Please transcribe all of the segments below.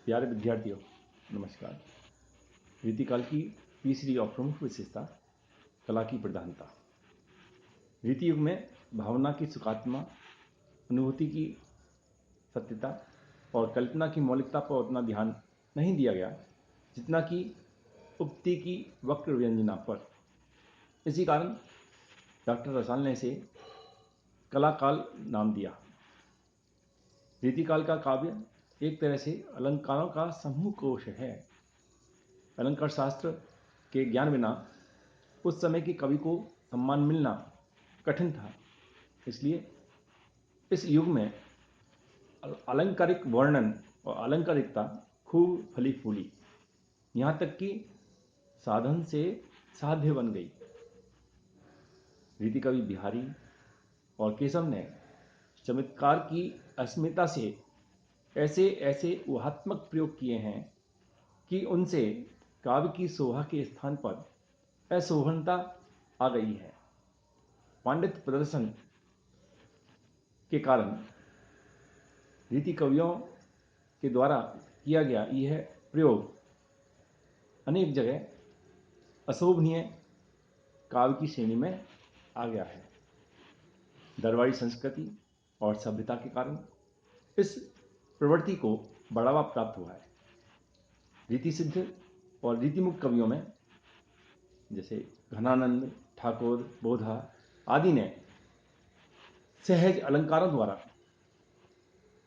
प्यारे विद्यार्थियों, नमस्कार। रीतिकाल की तीसरी और प्रमुख विशेषता कला की प्रधानता। रीति युग में भावना की सुखात्मा, अनुभूति की सत्यता और कल्पना की मौलिकता पर उतना ध्यान नहीं दिया गया जितना कि उक्ति की वक्र व्यंजना पर। इसी कारण डॉक्टर रसाल ने इसे कला काल नाम दिया। रीतिकाल का काव्य एक तरह से अलंकारों का समूह कोश है। अलंकार शास्त्र के ज्ञान बिना उस समय के कवि को सम्मान मिलना कठिन था। इसलिए इस युग में अलंकारिक वर्णन और अलंकारिकता खूब फली फूली, यहाँ तक कि साधन से साध्य बन गई। रीति कवि बिहारी और केशव ने चमत्कार की अस्मिता से ऐसे ऐसे ऊहात्मक प्रयोग किए हैं कि उनसे काव्य की शोभा के स्थान पर अशोभनता आ गई है। पांडित्य प्रदर्शन के कारण रीति कवियों के द्वारा किया गया यह प्रयोग अनेक जगह अशोभनीय काव्य की श्रेणी में आ गया है। दरबारी संस्कृति और सभ्यता के कारण इस प्रवृत्ति को बढ़ावा प्राप्त हुआ है। रीति सिद्ध और रीतिमुक्त कवियों में जैसे घनानंद, ठाकुर, बोधा आदि ने सहज अलंकारों द्वारा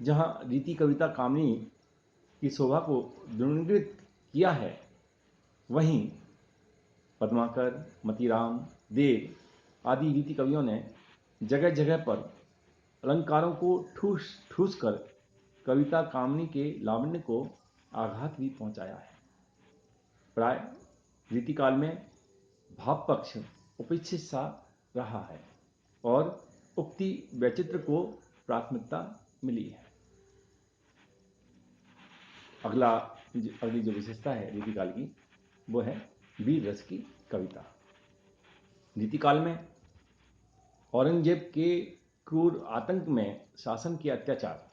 जहाँ रीति कविता कामनी की शोभा को द्विगुणित किया है, वहीं पद्माकर, मतीराम, देव आदि रीति कवियों ने जगह जगह पर अलंकारों को ठूस ठूस कर कविता कामनी के लावण्य को आघात भी पहुंचाया है। प्राय रीतिकाल में भाव पक्ष उपेक्षित सा रहा है और उक्ति वैचित्र को प्राथमिकता मिली है। अगली जो विशेषता है रीतिकाल की, वो है वीर रस की कविता। रीतिकाल में औरंगजेब के क्रूर आतंक में शासन के अत्याचार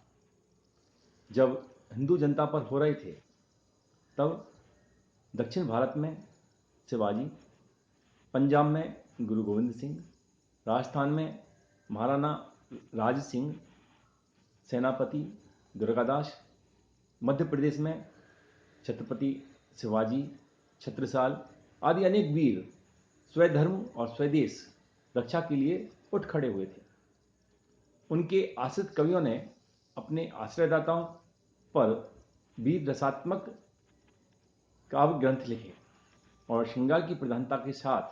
जब हिंदू जनता पर हो रहे थे, तब दक्षिण भारत में शिवाजी, पंजाब में गुरु गोविंद सिंह, राजस्थान में महाराणा राज सिंह, सेनापति दुर्गादास, मध्य प्रदेश में छत्रपति शिवाजी, छत्रसाल आदि अनेक वीर स्वधर्म और स्वदेश रक्षा के लिए उठ खड़े हुए थे। उनके आश्रित कवियों ने अपने आश्रयदाताओं पर वीर रसात्मक काव्य ग्रंथ लिखे और श्रृंगार की प्रधानता के साथ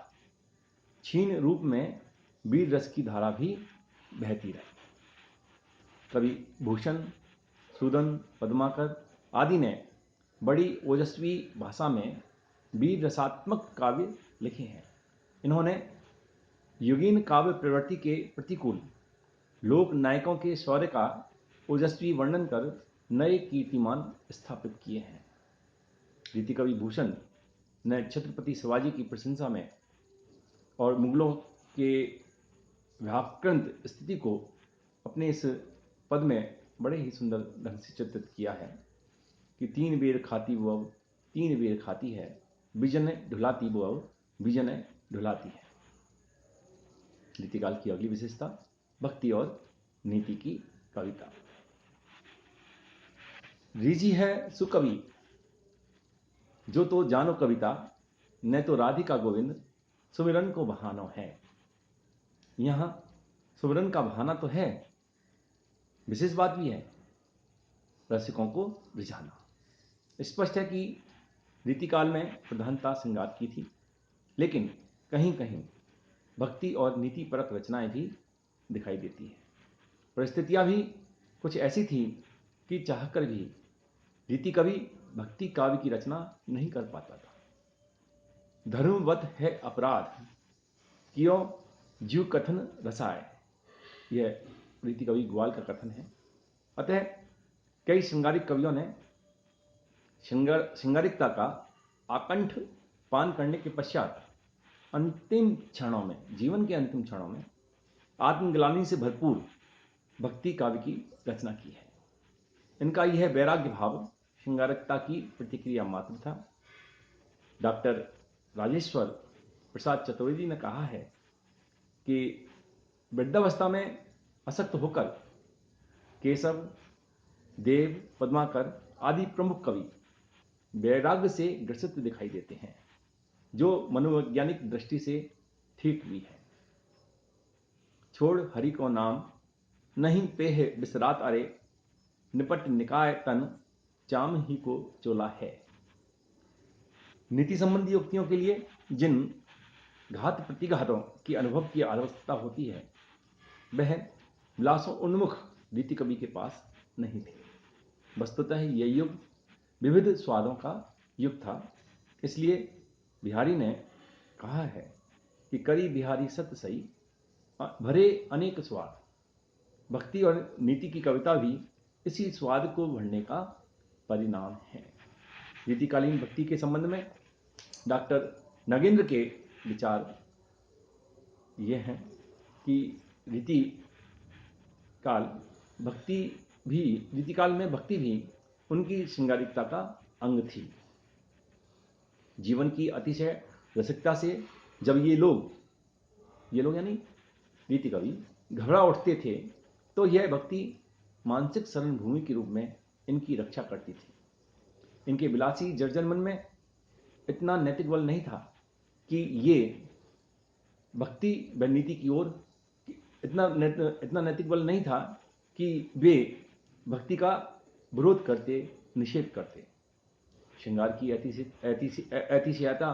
क्षीण रूप में वीर रस की धारा भी बहती रही। कवि भूषण, सूदन, पद्माकर आदि ने बड़ी ओजस्वी भाषा में वीर रसात्मक काव्य लिखे हैं। इन्होंने युगीन काव्य प्रवृत्ति के प्रतिकूल लोक नायकों के शौर्य का ओजस्वी वर्णन कर नए कीर्तिमान स्थापित किए हैं। रीति कवि भूषण ने छत्रपति शिवाजी की प्रशंसा में और मुगलों के व्याक्रांत स्थिति को अपने इस पद में बड़े ही सुंदर ढंग से चित्रित किया है कि तीन बेर खाती वो अब तीन बेर खाती है, बिजन ढुलाती वो अब बिजन ढुलाती है। रीतिकाल की अगली विशेषता भक्ति और नीति की कविता। रीझी है सुकवि जो तो जानो कविता, न तो राधिका गोविंद सुमिरन को बहानो है। यहां सुमिरन का बहाना तो है, विशेष बात भी है रसिकों को रिझाना। स्पष्ट है कि रीतिकाल में प्रधानता श्रृंगार की थी, लेकिन कहीं कहीं भक्ति और नीति परक रचनाएं भी दिखाई देती है। परिस्थितियां भी कुछ ऐसी थी कि चाहकर भी रीति कवि भक्ति काव्य की रचना नहीं कर पाता था। धर्मवत है अपराध क्यों जीव कथन रसाय, यह रीति कवि ग्वाल का कथन है। अतः कई श्रृंगारिक कवियों ने श्रृंगारिकता का आकंठ पान करने के पश्चात अंतिम क्षणों में, जीवन के अंतिम क्षणों में आत्मग्लानि से भरपूर भक्ति काव्य की रचना की है। इनका यह वैराग्य भाव श्रृंगारकता की प्रतिक्रिया मात्र था। डॉक्टर राजेश्वर प्रसाद चतुर्वेदी ने कहा है कि वृद्धावस्था में आसक्त होकर केशव, देव, पद्माकर आदि प्रमुख कवि वैराग्य से ग्रसित दिखाई देते हैं, जो मनोवैज्ञानिक दृष्टि से ठीक भी है। छोड़ हरि को नाम, नहीं पेह बिसरात अरे, निपट निकाय तन, चाम ही को चोला है। नीति संबंधी युक्तियों के लिए जिन घात प्रतिघातों की अनुभव की आवश्यकता होती है, वह विलासों उन्मुख रीति कवि के पास नहीं थे। वस्तुतः यह युग विविध स्वादों का युग था। इसलिए बिहारी ने कहा है कि करी बिहारी सत्य सही, भरे अनेक स्वाद। भक्ति और नीति की कविता भी इसी स्वाद को भरने का परिणाम है। रीतिकालीन भक्ति के संबंध में डॉक्टर नगेंद्र के विचार ये हैं कि रीतिकाल में भक्ति भी उनकी श्रृंगारिकता का अंग थी। जीवन की अतिशय रसिकता से जब ये लोग यानी रीति कवि घबरा उठते थे, तो यह भक्ति मानसिक शरण भूमि के रूप में इनकी रक्षा करती थी। इनके विलासी जर्जर मन में इतना नैतिक बल नहीं था कि ये भक्ति व नीति की ओर इतना नैतिक बल नहीं था कि वे भक्ति का विरोध करते, निषेध करते। श्रृंगार की ऐतिहासिकता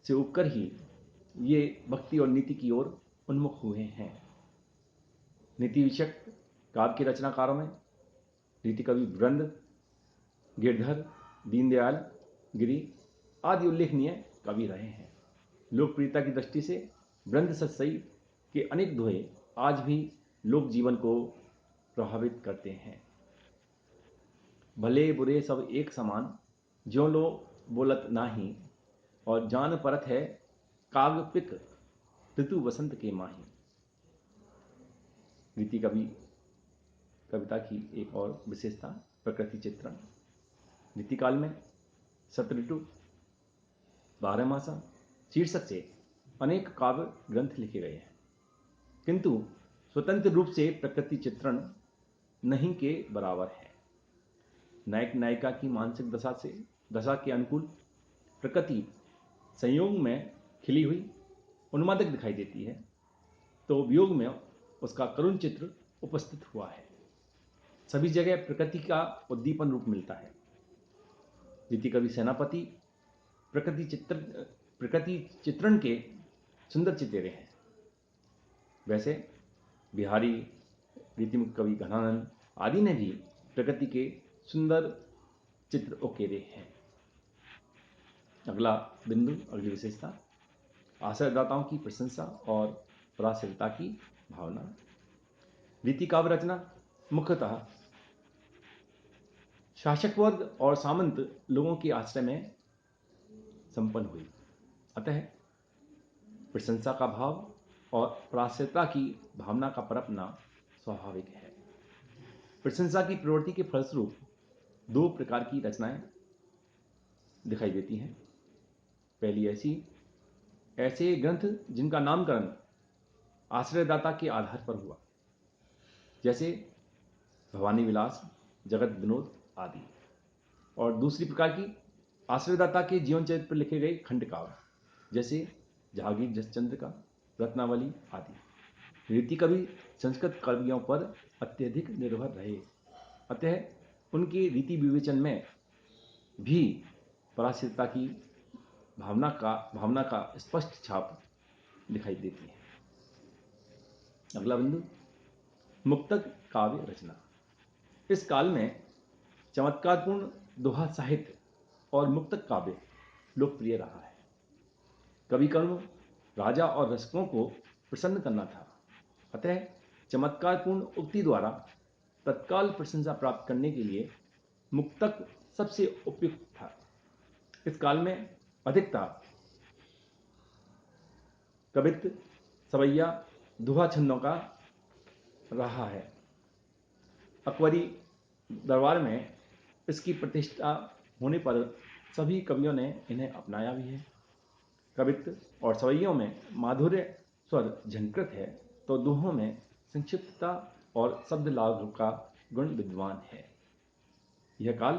से उबकर ही ये भक्ति और नीति की ओर उन्मुख हुए हैं। नीति विषयक काव्य के रचनाकारों में रीति कवि वृंद, गिरधर, दीनदयाल गिरी आदि उल्लेखनीय कवि रहे हैं। लोकप्रियता की दृष्टि से वृंद सतसई के अनेक दोहे आज भी लोक जीवन को प्रभावित करते हैं। भले बुरे सब एक समान, ज्यों लो बोलत नाही, और जान परत है काग पिक, ऋतु वसंत के माही। रीति कविता की एक और विशेषता प्रकृति चित्रण। रीतिकाल में सतऋतु, 12 मासा शीर्षक से अनेक काव्य ग्रंथ लिखे गए हैं, किंतु स्वतंत्र रूप से प्रकृति चित्रण नहीं के बराबर है। नायक नायिका की मानसिक दशा के अनुकूल प्रकृति संयोग में खिली हुई उन्मादक दिखाई देती है, तो वियोग में उसका करुण चित्र उपस्थित हुआ है। सभी जगह प्रकृति का उद्दीपन रूप मिलता है। रीति कवि सेनापति प्रकृति चित्रण के सुंदर चितेरे हैं। वैसे बिहारी, रीतिमुख कवि घनानंद आदि ने भी प्रकृति के सुंदर चित्र उकेरे हैं। अगला बिंदु, अगली विशेषता, आश्रयदाताओं की प्रशंसा और पराश्रिता की भावना। रीति काव्य रचना मुख्यतः शासक वर्ग और सामंत लोगों के आश्रय में संपन्न हुई, अतः प्रशंसा का भाव और पराश्रिता की भावना का परपना स्वाभाविक है। प्रशंसा की प्रवृत्ति के फलस्वरूप दो प्रकार की रचनाएं दिखाई देती हैं। पहली ऐसे ग्रंथ जिनका नामकरण आश्रयदाता के आधार पर हुआ, जैसे भवानी विलास, जगत विनोद आदि। और दूसरी प्रकार की आश्रयदाता के जीवन चरित्र पर लिखे गए खंड काव्य, जैसे जहांगीर जसचंद्र का रत्नावली आदि। रीति कवि संस्कृत कवियों पर अत्यधिक निर्भर रहे, अतः उनके रीति विवेचन में भी पराश्रिता की भावना का स्पष्ट छाप दिखाई देती है। अगला बिंदु, मुक्तक काव्य रचना। इस काल में चमत्कारपूर्ण दोहा साहित्य और मुक्तक काव्य लोकप्रिय रहा है। कवि कर्म राजा और रसिकों को प्रसन्न करना था, अतः चमत्कारपूर्ण उक्ति द्वारा तत्काल प्रशंसा प्राप्त करने के लिए मुक्तक सबसे उपयुक्त था। इस काल में अधिकता कवित्व, सवैया, दोहा छंदों का रहा है। अकबरी दरबार में इसकी प्रतिष्ठा होने पर सभी कवियों ने इन्हें अपनाया भी है। कवित्व और सवैयों में माधुर्य स्वर झंकृत है, तो दोहों में संक्षिप्तता और शब्द लाघव का गुण विद्वान है। यह काल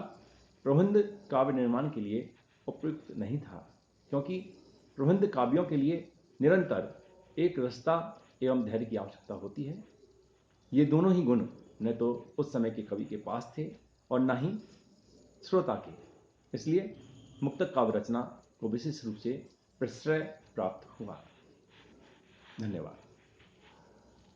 प्रबंध काव्य निर्माण के लिए उपयुक्त नहीं था, क्योंकि प्रबंध काव्यों के लिए निरंतर एक रसता एवं धैर्य की आवश्यकता होती है। ये दोनों ही गुण न तो उस समय के कवि के पास थे और न ही श्रोता के। इसलिए मुक्तक काव्य रचना को विशेष रूप से प्रश्रय प्राप्त हुआ। धन्यवाद।